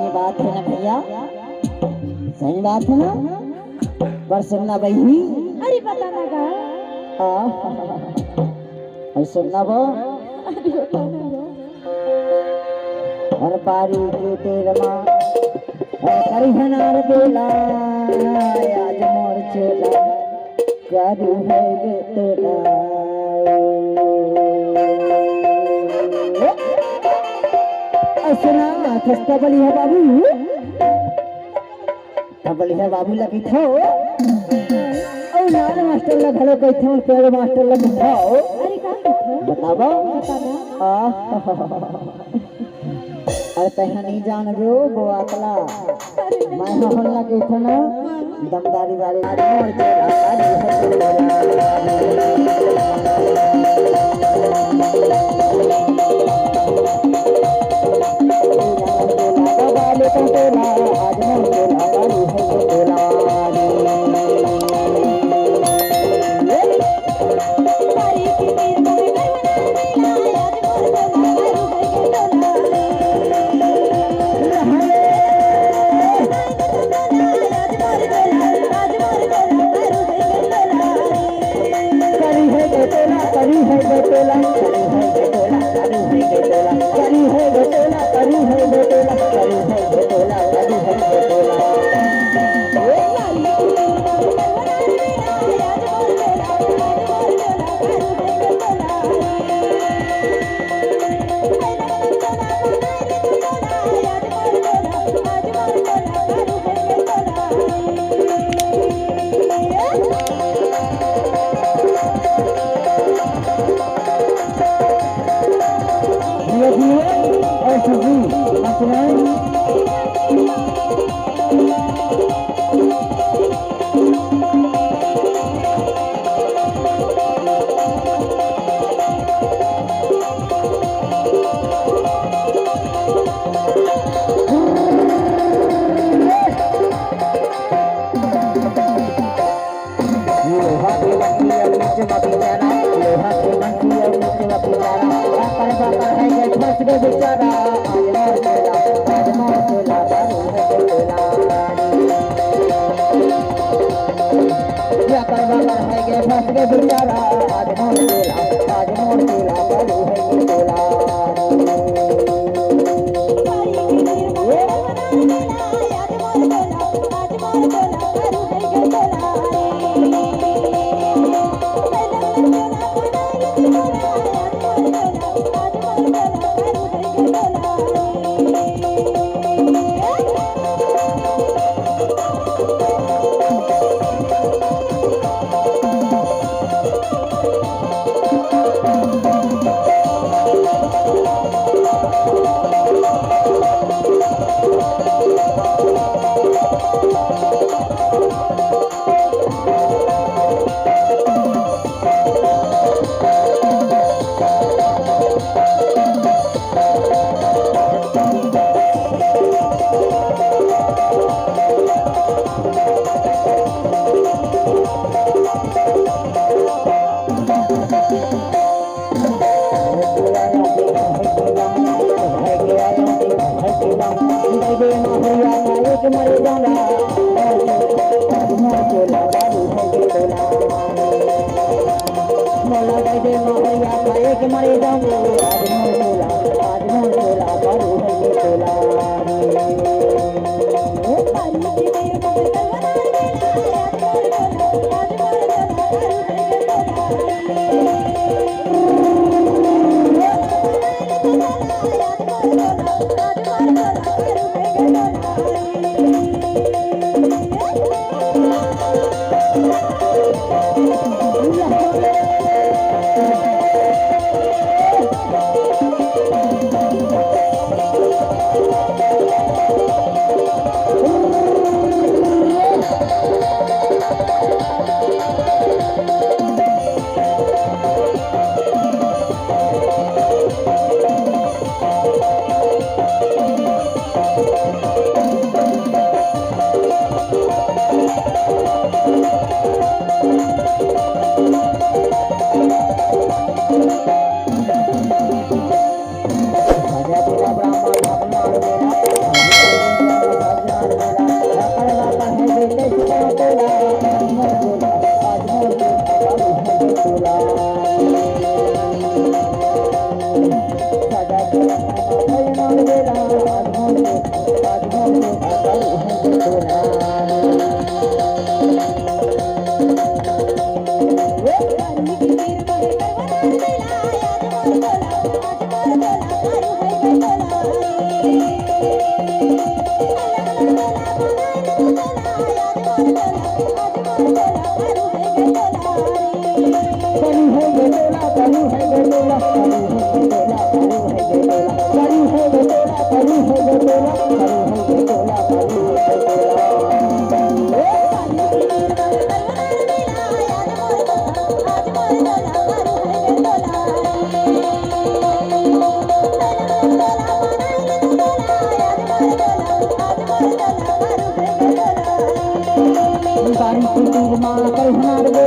सही बात है ना भैया, सही बात है ना। पर सुनना बही, अरे पता ना गा। और सुनना वो अरे पता ना गा। और बारी के तेरमा और करिहनार बेला आज मोर चोला करू है गे तेरा। सुना किसका बली है बाबू, बली है बाबू लगी था और नाल मास्टर लग हलो कही थे पेड़ मास्टर लग था। अरे का बताबो बताना। अरे तह नहीं जान रो वो अकला मैं हल्ला के थे ना दमदारी वाली मोर बारी कुटीर माँ कर हनार